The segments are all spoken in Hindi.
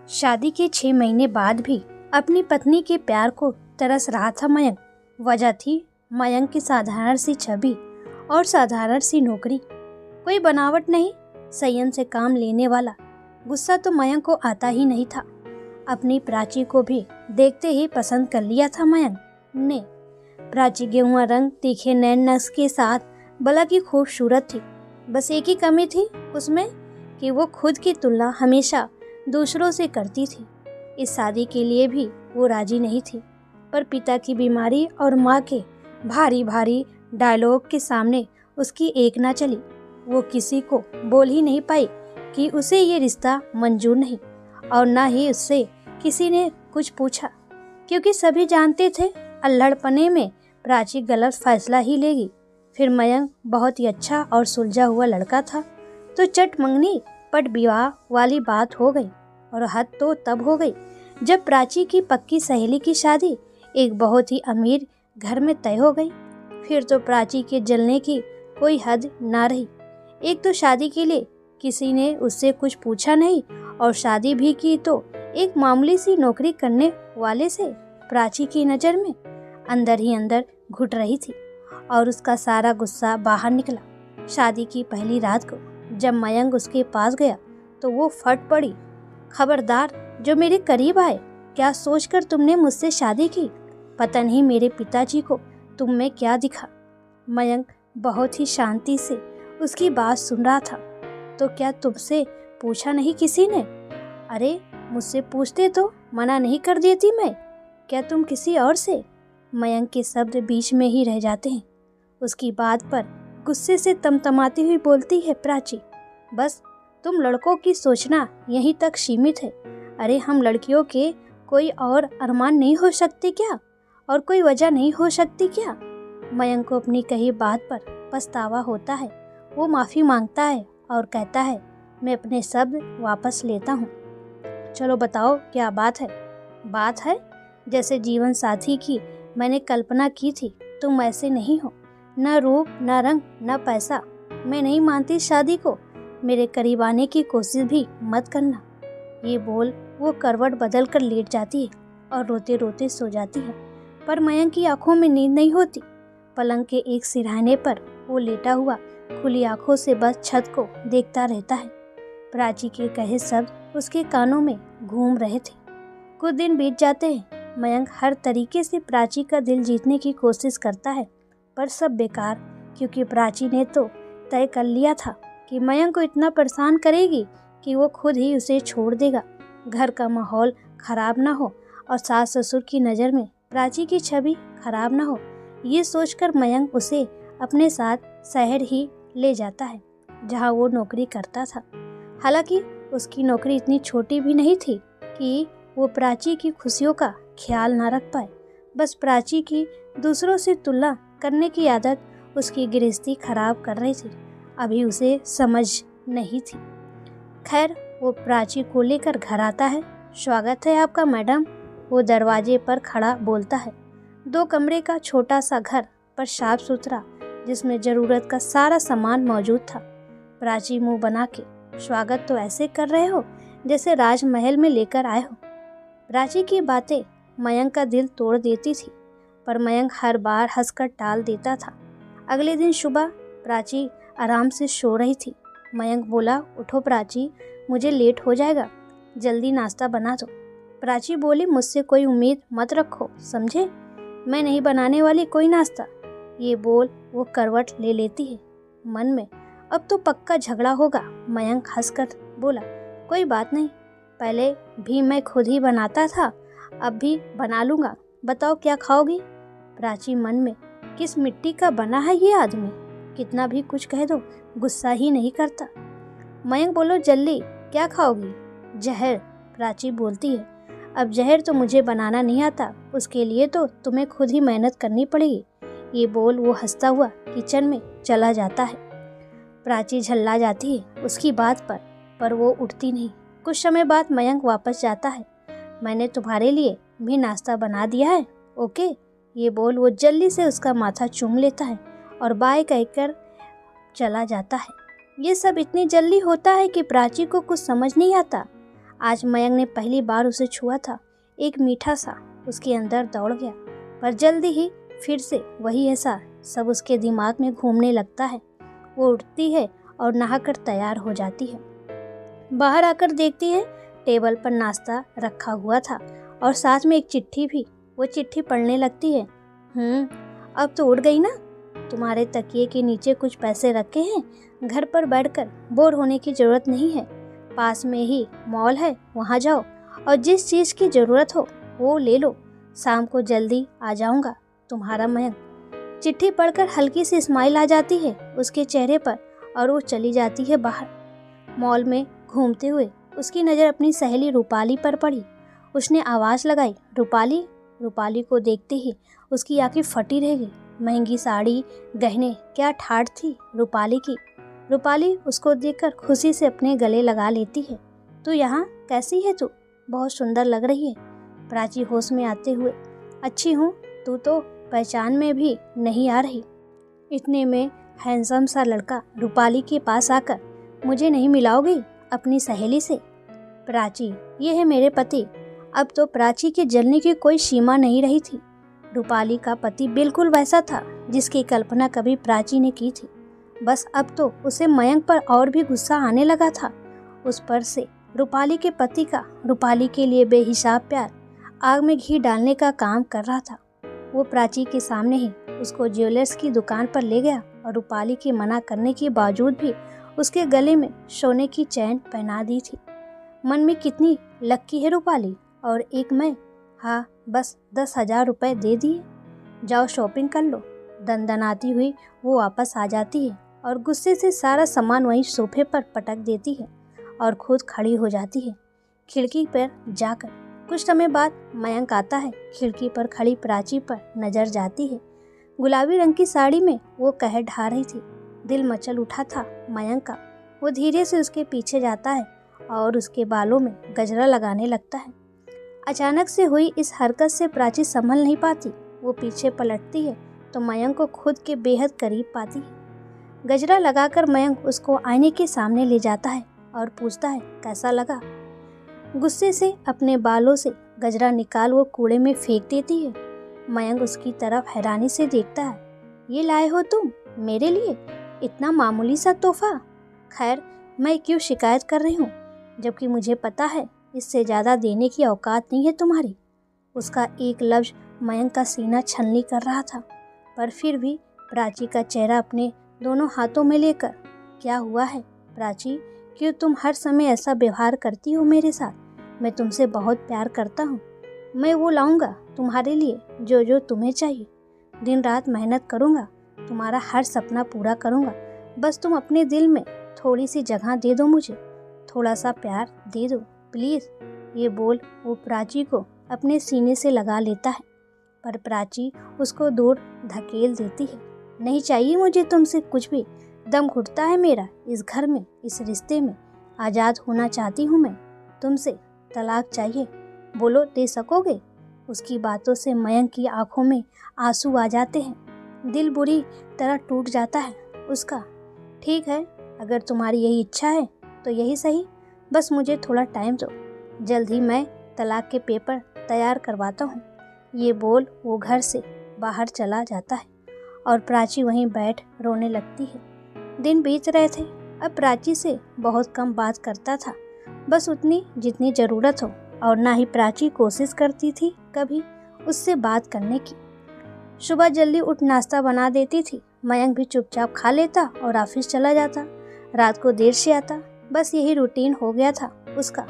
शादी के 6 महीने बाद भी अपनी पत्नी के प्यार को तरस रहा था मयंक। वजह थी मयंक की साधारण सी छवि और साधारण सी नौकरी। कोई बनावट नहीं, संयम से काम लेने वाला। गुस्सा तो मयंक को आता ही नहीं था। अपनी प्राची को भी देखते ही पसंद कर लिया था मयंक ने। प्राची गेहुआ रंग, तीखे नैन नक्श के साथ भला की खूबसूरत थी। बस एक ही कमी थी उसमें कि वो खुद की तुलना हमेशा दूसरों से करती थी। इस शादी के लिए भी वो राजी नहीं थी, पर पिता की बीमारी और माँ के भारी भारी डायलॉग के सामने उसकी एक ना चली। वो किसी को बोल ही नहीं पाई कि उसे ये रिश्ता मंजूर नहीं, और ना ही उससे किसी ने कुछ पूछा, क्योंकि सभी जानते थे अल्हड़पने में प्राची गलत फैसला ही लेगी। फिर मयंक बहुत ही अच्छा और सुलझा हुआ लड़का था, तो चट मंगनी पट विवाह वाली बात हो गई। और हद तो तब हो गई जब प्राची की पक्की सहेली की शादी एक बहुत ही अमीर घर में तय हो गई। फिर तो प्राची के जलने की कोई हद ना रही। एक तो शादी के लिए किसी ने उससे कुछ पूछा नहीं, और शादी भी की तो एक मामूली सी नौकरी करने वाले से। प्राची की नज़र में अंदर ही अंदर घुट रही थी, और उसका सारा गुस्सा बाहर निकला। शादी की पहली रात को जब मयंक उसके पास गया तो वो फट पड़ी। खबरदार, जो मेरे करीब आए, क्या सोचकर तुमने मुझसे शादी की? पता नहीं मेरे पिताजी को तुम में क्या दिखा। मयंक बहुत ही शांति से उसकी बात सुन रहा था। तो क्या तुमसे पूछा नहीं किसी ने? अरे, मुझसे पूछते तो मना नहीं कर देती मैं। क्या तुम किसी और से? मयंक के शब्द बीच में ही रह जाते हैं। उसकी बात पर गुस्से से तमतमाती हुई बोलती है प्राची, बस तुम लड़कों की सोचना यहीं तक सीमित है। अरे, हम लड़कियों के कोई और अरमान नहीं हो सकते क्या? और कोई वजह नहीं हो सकती क्या? मयंक को अपनी कही बात पर पछतावा होता है। वो माफ़ी मांगता है और कहता है, मैं अपने शब्द वापस लेता हूँ। चलो बताओ, क्या बात है? बात है, जैसे जीवन साथी की मैंने कल्पना की थी तुम ऐसे नहीं हो। न रूप, न रंग, न पैसा। मैं नहीं मानती शादी को। मेरे करीब आने की कोशिश भी मत करना। ये बोल वो करवट बदल कर लेट जाती है और रोते रोते सो जाती है। पर मयंक की आंखों में नींद नहीं होती। पलंग के एक सिरहाने पर वो लेटा हुआ खुली आंखों से बस छत को देखता रहता है। प्राची के कहे शब्द उसके कानों में घूम रहे थे। कुछ दिन बीत जाते हैं। मयंक हर तरीके से प्राची का दिल जीतने की कोशिश करता है, पर सब बेकार, क्योंकि प्राची ने तो तय कर लिया था कि मयंक को इतना परेशान करेगी कि वो खुद ही उसे छोड़ देगा। घर का माहौल खराब ना हो और सास ससुर की नज़र में प्राची की छवि खराब ना हो, ये सोचकर मयंक उसे अपने साथ शहर ही ले जाता है, जहाँ वो नौकरी करता था। हालांकि उसकी नौकरी इतनी छोटी भी नहीं थी कि वो प्राची की खुशियों का ख्याल ना रख पाए। बस प्राची की दूसरों से तुलना करने की आदत उसकी गृहस्थी खराब कर रही थी। अभी उसे समझ नहीं थी। खैर, वो प्राची को लेकर घर आता है। स्वागत है आपका मैडम, वो दरवाजे पर खड़ा बोलता है। 2 कमरे का छोटा सा घर, पर साफ सुथरा, जिसमें ज़रूरत का सारा सामान मौजूद था। प्राची मुंह बना के, स्वागत तो ऐसे कर रहे हो जैसे राजमहल में लेकर आए हो। प्राची की बातें मयंक का दिल तोड़ देती थी, पर मयंक हर बार हंसकर टाल देता था। अगले दिन सुबह प्राची आराम से सो रही थी। मयंक बोला, उठो प्राची, मुझे लेट हो जाएगा, जल्दी नाश्ता बना दो। प्राची बोली, मुझसे कोई उम्मीद मत रखो, समझे? मैं नहीं बनाने वाली कोई नाश्ता। ये बोल वो करवट ले लेती है। मन में, अब तो पक्का झगड़ा होगा। मयंक हंसकर बोला, कोई बात नहीं, पहले भी मैं खुद ही बनाता था, अब भी बना लूँगा। बताओ क्या खाओगी? प्राची मन में, किस मिट्टी का बना है ये आदमी, कितना भी कुछ कह दो गुस्सा ही नहीं करता। मयंक बोलो, जल्दी क्या खाओगी? जहर, प्राची बोलती है। अब जहर तो मुझे बनाना नहीं आता, उसके लिए तो तुम्हें खुद ही मेहनत करनी पड़ेगी। ये बोल वो हंसता हुआ किचन में चला जाता है। प्राची झल्ला जाती है उसकी बात पर वो उठती नहीं। कुछ समय बाद मयंक वापस जाता है। मैंने तुम्हारे लिए भी नाश्ता बना दिया है, ओके? ये बोल वो जल्दी से उसका माथा चूम लेता है और बाय कहकर चला जाता है। ये सब इतनी जल्दी होता है कि प्राची को कुछ समझ नहीं आता। आज मयंक ने पहली बार उसे छुआ था। एक मीठा सा उसके अंदर दौड़ गया, पर जल्दी ही फिर से वही एहसास सब उसके दिमाग में घूमने लगता है। वो उठती है और नहाकर तैयार हो जाती है। बाहर आकर देखती है टेबल पर नाश्ता रखा हुआ था और साथ में एक चिट्ठी भी। वो चिट्ठी पढ़ने लगती है। अब तो उठ गई ना। तुम्हारे तकिए के नीचे कुछ पैसे रखे हैं। घर पर बैठकर बोर होने की ज़रूरत नहीं है। पास में ही मॉल है, वहाँ जाओ और जिस चीज़ की ज़रूरत हो वो ले लो। शाम को जल्दी आ जाऊँगा, तुम्हारा मयंक। चिट्ठी पढ़कर हल्की सी स्माइल आ जाती है उसके चेहरे पर और वो चली जाती है बाहर। मॉल में घूमते हुए उसकी नज़र अपनी सहेली रूपाली पर पड़ी। उसने आवाज़ लगाई, रूपाली। रूपाली को देखते ही उसकी आंखें फटी रह गई। महंगी साड़ी, गहने, क्या ठाठ थी रूपाली की। रूपाली उसको देखकर खुशी से अपने गले लगा लेती है। तू यहाँ कैसी है? तू बहुत सुंदर लग रही है। प्राची होश में आते हुए, अच्छी हूँ, तू तो पहचान में भी नहीं आ रही। इतने में हैंडसम सा लड़का रूपाली के पास आकर, मुझे नहीं मिलाओगी अपनी सहेली से? प्राची, ये है मेरे पति। अब तो प्राची के जलने की कोई सीमा नहीं रही थी। रूपाली का पति बिल्कुल वैसा था जिसकी कल्पना कभी प्राची ने की थी। बस अब तो उसे मयंक पर और भी गुस्सा आने लगा था। उस पर से रूपाली के पति का रूपाली के लिए बेहिसाब प्यार आग में घी डालने का काम कर रहा था। वो प्राची के सामने ही उसको ज्वेलर्स की दुकान पर ले गया और रूपाली के मना करने के बावजूद भी उसके गले में सोने की चैन पहना दी थी। मन में कितनी लक्की है रूपाली, और एक मैं। हाँ, बस 10,000 रुपये दे दिए, जाओ शॉपिंग कर लो। दनदनाती हुई वो वापस आ जाती है और गुस्से से सारा सामान वहीं सोफे पर पटक देती है और खुद खड़ी हो जाती है खिड़की पर जाकर। कुछ समय बाद मयंक आता है। खिड़की पर खड़ी प्राची पर नजर जाती है। गुलाबी रंग की साड़ी में वो कहर ढा रही थी। दिल मचल उठा था मयंक का। वो धीरे से उसके पीछे जाता है और उसके बालों में गजरा लगाने लगता है। अचानक से हुई इस हरकत से प्राची संभल नहीं पाती। वो पीछे पलटती है तो मयंक को खुद के बेहद करीब पाती है। गजरा लगाकर मयंक उसको आईने के सामने ले जाता है और पूछता है, कैसा लगा? गुस्से से अपने बालों से गजरा निकाल वो कूड़े में फेंक देती है। मयंक उसकी तरफ हैरानी से देखता है। ये लाए हो तुम मेरे लिए इतना मामूली सा तोहफा? खैर, मैं क्यों शिकायत कर रही हूँ, जबकि मुझे पता है इससे ज़्यादा देने की औकात नहीं है तुम्हारी। उसका एक लफ्ज मयंक का सीना छलनी कर रहा था, पर फिर भी प्राची का चेहरा अपने दोनों हाथों में लेकर, क्या हुआ है प्राची, क्यों तुम हर समय ऐसा व्यवहार करती हो मेरे साथ? मैं तुमसे बहुत प्यार करता हूँ। मैं वो लाऊंगा तुम्हारे लिए जो जो तुम्हें चाहिए। दिन रात मेहनत करूँगा, तुम्हारा हर सपना पूरा करूँगा। बस तुम अपने दिल में थोड़ी सी जगह दे दो मुझे, थोड़ा सा प्यार दे दो प्लीज़। ये बोल वो प्राची को अपने सीने से लगा लेता है, पर प्राची उसको दूर धकेल देती है। नहीं चाहिए मुझे तुमसे कुछ भी। दम घुटता है मेरा इस घर में, इस रिश्ते में। आज़ाद होना चाहती हूँ मैं तुमसे। तलाक चाहिए, बोलो दे सकोगे? उसकी बातों से मयंक की आंखों में आंसू आ जाते हैं। दिल बुरी तरह टूट जाता है उसका। ठीक है, अगर तुम्हारी यही इच्छा है तो यही सही। बस मुझे थोड़ा टाइम दो, जल्द ही मैं तलाक के पेपर तैयार करवाता हूँ। ये बोल वो घर से बाहर चला जाता है और प्राची वहीं बैठ रोने लगती है। दिन बीत रहे थे। अब प्राची से बहुत कम बात करता था, बस उतनी जितनी ज़रूरत हो, और ना ही प्राची कोशिश करती थी कभी उससे बात करने की। सुबह जल्दी उठ नाश्ता बना देती थी। मयंक भी चुपचाप खा लेता और ऑफिस चला जाता। रात को देर से आता। बस यही रूटीन हो गया था उसका।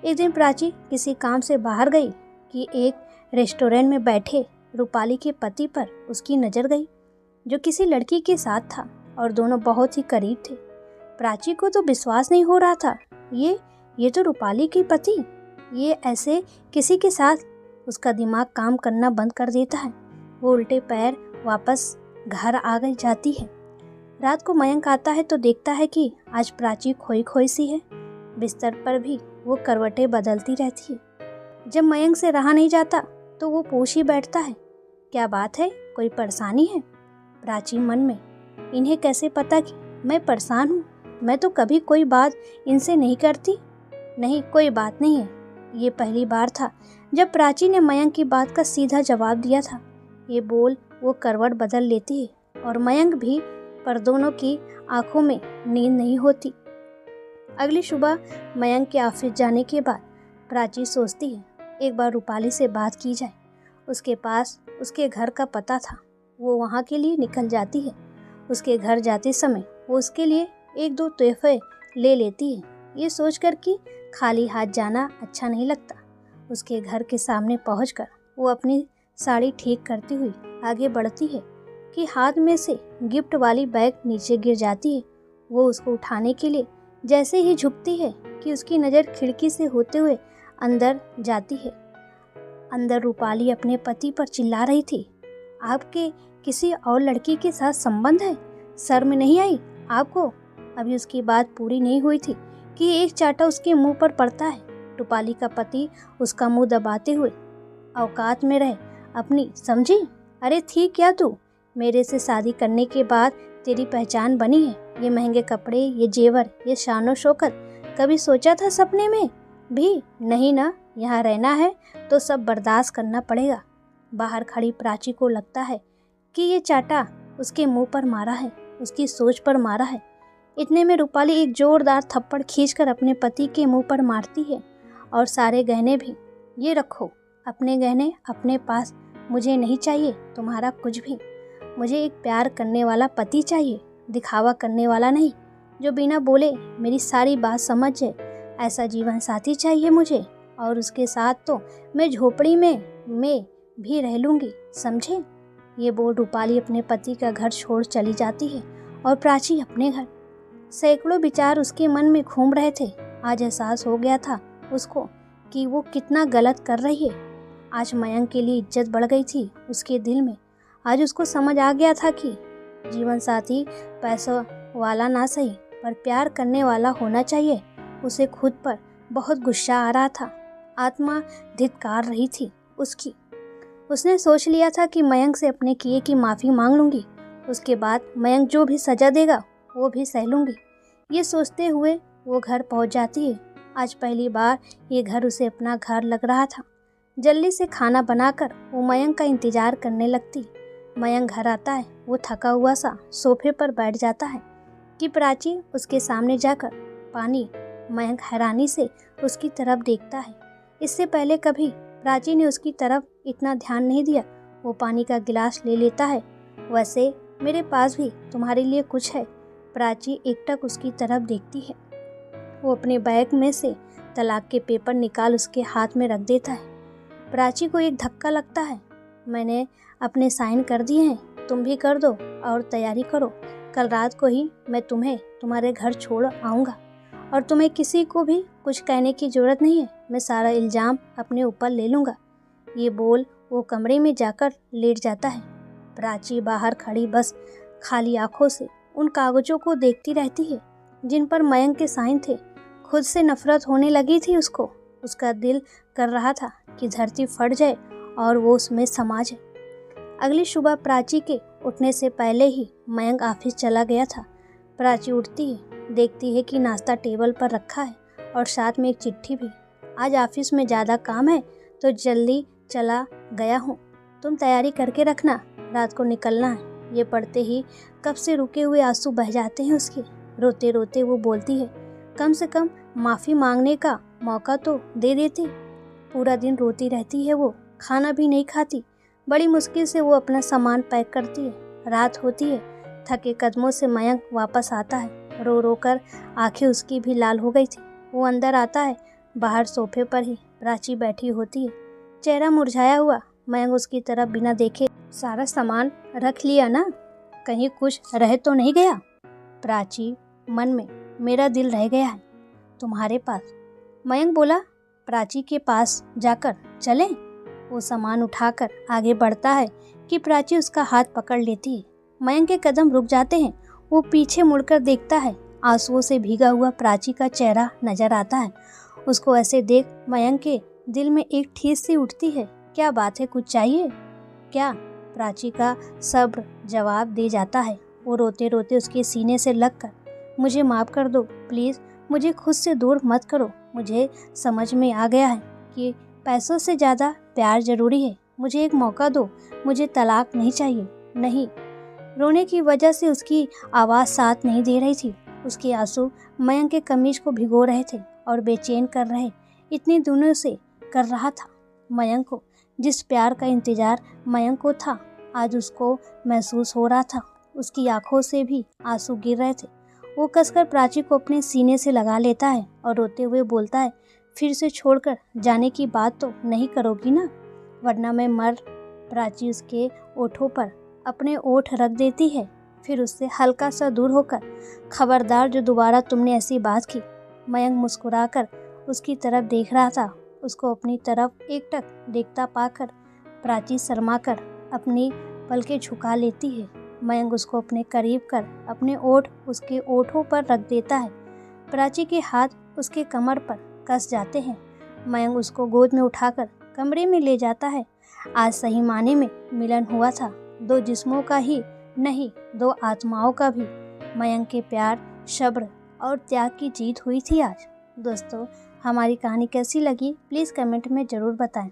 एक दिन प्राची किसी काम से बाहर गई कि एक रेस्टोरेंट में बैठे रूपाली के पति पर उसकी नज़र गई, जो किसी लड़की के साथ था और दोनों बहुत ही करीब थे। प्राची को तो विश्वास नहीं हो रहा था। ये तो रूपाली के पति, ये ऐसे किसी के साथ? उसका दिमाग काम करना बंद कर देता है। वो उल्टे पैर वापस घर आ गई जाती है। रात को मयंक आता है तो देखता है कि आज प्राची खोई खोई सी है। बिस्तर पर भी वो करवटें बदलती रहती है। जब मयंक से रहा नहीं जाता तो वो पूछ ही बैठता है, क्या बात है, कोई परेशानी है? प्राची मन में, इन्हें कैसे पता कि मैं परेशान हूँ? मैं तो कभी कोई बात इनसे नहीं करती। नहीं, कोई बात नहीं है। ये पहली बार था जब प्राची ने मयंक की बात का सीधा जवाब दिया था। ये बोल वो करवट बदल लेती है और मयंक भी, पर दोनों की आंखों में नींद नहीं होती। अगली सुबह मयंक के ऑफिस जाने के बाद प्राची सोचती है एक बार रूपाली से बात की जाए। उसके पास उसके घर का पता था। वो वहाँ के लिए निकल जाती है। उसके घर जाते समय वो उसके लिए एक दो तोहफे ले लेती है, ये सोचकर कि खाली हाथ जाना अच्छा नहीं लगता। उसके घर के सामने पहुंचकर वो अपनी साड़ी ठीक करती हुई आगे बढ़ती है कि हाथ में से गिफ्ट वाली बैग नीचे गिर जाती है। वो उसको उठाने के लिए जैसे ही झुकती है कि उसकी नज़र खिड़की से होते हुए अंदर जाती है। अंदर रूपाली अपने पति पर चिल्ला रही थी, आपके किसी और लड़की के साथ संबंध है? शर्म नहीं आई आपको? अभी उसकी बात पूरी नहीं हुई थी कि एक चाटा उसके मुंह पर पड़ता है। रूपाली का पति उसका मुंह दबाते हुए, औकात में रहे अपनी, समझी? अरे थी क्या तू? मेरे से शादी करने के बाद तेरी पहचान बनी है। ये महंगे कपड़े, ये जेवर, ये शानो शौकत कभी सोचा था सपने में भी? नहीं ना। यहाँ रहना है तो सब बर्दाश्त करना पड़ेगा। बाहर खड़ी प्राची को लगता है कि ये चाटा उसके मुंह पर मारा है, उसकी सोच पर मारा है। इतने में रूपाली एक जोरदार थप्पड़ खींचकर अपने पति के मुंह पर मारती है, और सारे गहने भी। ये रखो अपने गहने अपने पास, मुझे नहीं चाहिए तुम्हारा कुछ भी। मुझे एक प्यार करने वाला पति चाहिए, दिखावा करने वाला नहीं, जो बिना बोले मेरी सारी बात समझ जाए। ऐसा जीवन साथी चाहिए मुझे, और उसके साथ तो मैं झोपड़ी में भी रह लूँगी, समझे? ये बोल रूपाली अपने पति का घर छोड़ चली जाती है और प्राची अपने घर। सैकड़ों विचार उसके मन में घूम रहे थे। आज एहसास हो गया था उसको कि वो कितना गलत कर रही है। आज मयंक के लिए इज्जत बढ़ गई थी उसके दिल में। आज उसको समझ आ गया था कि जीवन साथी पैसों वाला ना सही, पर प्यार करने वाला होना चाहिए। उसे खुद पर बहुत गुस्सा आ रहा था। आत्मा धिक्कार रही थी उसकी। उसने सोच लिया था कि मयंक से अपने किए की माफ़ी मांग लूँगी। उसके बाद मयंक जो भी सज़ा देगा वो भी सह लूँगी। ये सोचते हुए वो घर पहुँच जाती है। आज पहली बार ये घर उसे अपना घर लग रहा था। जल्दी से खाना बनाकर वो मयंक का इंतज़ार करने लगती। मयंक घर आता है। वो थका हुआ सा सोफे पर बैठ जाता है कि प्राची उसके सामने जाकर पानी। मयंक हैरानी से उसकी तरफ देखता है। इससे पहले कभी प्राची ने उसकी तरफ इतना ध्यान नहीं दिया। वो पानी का गिलास ले लेता है। वैसे मेरे पास भी तुम्हारे लिए कुछ है। प्राची एकटक उसकी तरफ देखती है। वो अपने बैग में से तलाक के पेपर निकाल उसके हाथ में रख देता है। प्राची को एक धक्का लगता है। मैंने अपने साइन कर दिए हैं, तुम भी कर दो और तैयारी करो। कल रात को ही मैं तुम्हें तुम्हारे घर छोड़ आऊँगा, और तुम्हें किसी को भी कुछ कहने की ज़रूरत नहीं है। मैं सारा इल्ज़ाम अपने ऊपर ले लूँगा। ये बोल वो कमरे में जाकर लेट जाता है। प्राची बाहर खड़ी बस खाली आंखों से उन कागज़ों को देखती रहती है जिन पर मयंक के साइन थे। खुद से नफरत होने लगी थी उसको। उसका दिल कर रहा था कि धरती फट जाए और वो उसमें समा जाए। अगली सुबह प्राची के उठने से पहले ही मयंक ऑफिस चला गया था। प्राची उठती है, देखती है कि नाश्ता टेबल पर रखा है और साथ में एक चिट्ठी भी। आज ऑफिस में ज़्यादा काम है तो जल्दी चला गया हूँ, तुम तैयारी करके रखना, रात को निकलना है। ये पढ़ते ही कब से रुके हुए आंसू बह जाते हैं उसके। रोते रोते वो बोलती है, कम से कम माफ़ी मांगने का मौका तो दे देती। पूरा दिन रोती रहती है वो, खाना भी नहीं खाती। बड़ी मुश्किल से वो अपना सामान पैक करती है। रात होती है। थके कदमों से मयंक वापस आता है। रो रो कर आँखें उसकी भी लाल हो गई थी। वो अंदर आता है। बाहर सोफे पर ही प्राची बैठी होती है, चेहरा मुरझाया हुआ। मयंक उसकी तरफ बिना देखे, सारा सामान रख लिया ना? कहीं कुछ रह तो नहीं गया? प्राची मन में, मेरा दिल रह गया है तुम्हारे पास। मयंक बोला, प्राची के पास जाकर चलें? वो सामान उठाकर आगे बढ़ता है कि प्राची उसका हाथ पकड़ लेती है। मयंक के कदम रुक जाते हैं। वो पीछे मुड़कर देखता है। आंसुओं से भीगा हुआ प्राची का चेहरा नजर आता है उसको। ऐसे देख मयंक के दिल में एक ठेस सी उठती है। क्या बात है, कुछ चाहिए क्या? प्राची का सब्र जवाब दे जाता है। वो रोते रोते उसके सीने से लगकर, मुझे माफ़ कर दो प्लीज़, मुझे खुद से दूर मत करो, मुझे समझ में आ गया है कि पैसों से ज़्यादा प्यार ज़रूरी है। मुझे एक मौका दो, मुझे तलाक नहीं चाहिए। नहीं। रोने की वजह से उसकी आवाज़ साथ नहीं दे रही थी। उसके आंसू मयंक के कमीज को भिगो रहे थे और बेचैन कर रहे इतने दिनों से कर रहा था। मयंक को जिस प्यार का इंतज़ार मयंक को था, आज उसको महसूस हो रहा था। उसकी आंखों से भी आंसू गिर रहे थे। वो कसकर प्राची को अपने सीने से लगा लेता है और रोते हुए बोलता है, फिर से छोड़कर जाने की बात तो नहीं करोगी ना, वरना मैं मर। प्राची उसके ओठों पर अपने ओठ रख देती है, फिर उससे हल्का सा दूर होकर, खबरदार जो दोबारा तुमने ऐसी बात की। मयंक मुस्कुराकर उसकी तरफ देख रहा था। उसको अपनी तरफ एकटक देखता पाकर प्राची शर्माकर अपनी पलकें झुका लेती है। मयंक उसको अपने करीब कर अपने ओठ उसके ओठों पर रख देता है। प्राची के हाथ उसके कमर पर कस जाते हैं। मयंक उसको गोद में उठाकर कमरे में ले जाता है। आज सही माने में मिलन हुआ था, दो जिस्मों का ही नहीं, दो आत्माओं का भी। मयंक के प्यार, सब्र और त्याग की जीत हुई थी आज। दोस्तों, हमारी कहानी कैसी लगी प्लीज़ कमेंट में ज़रूर बताएं।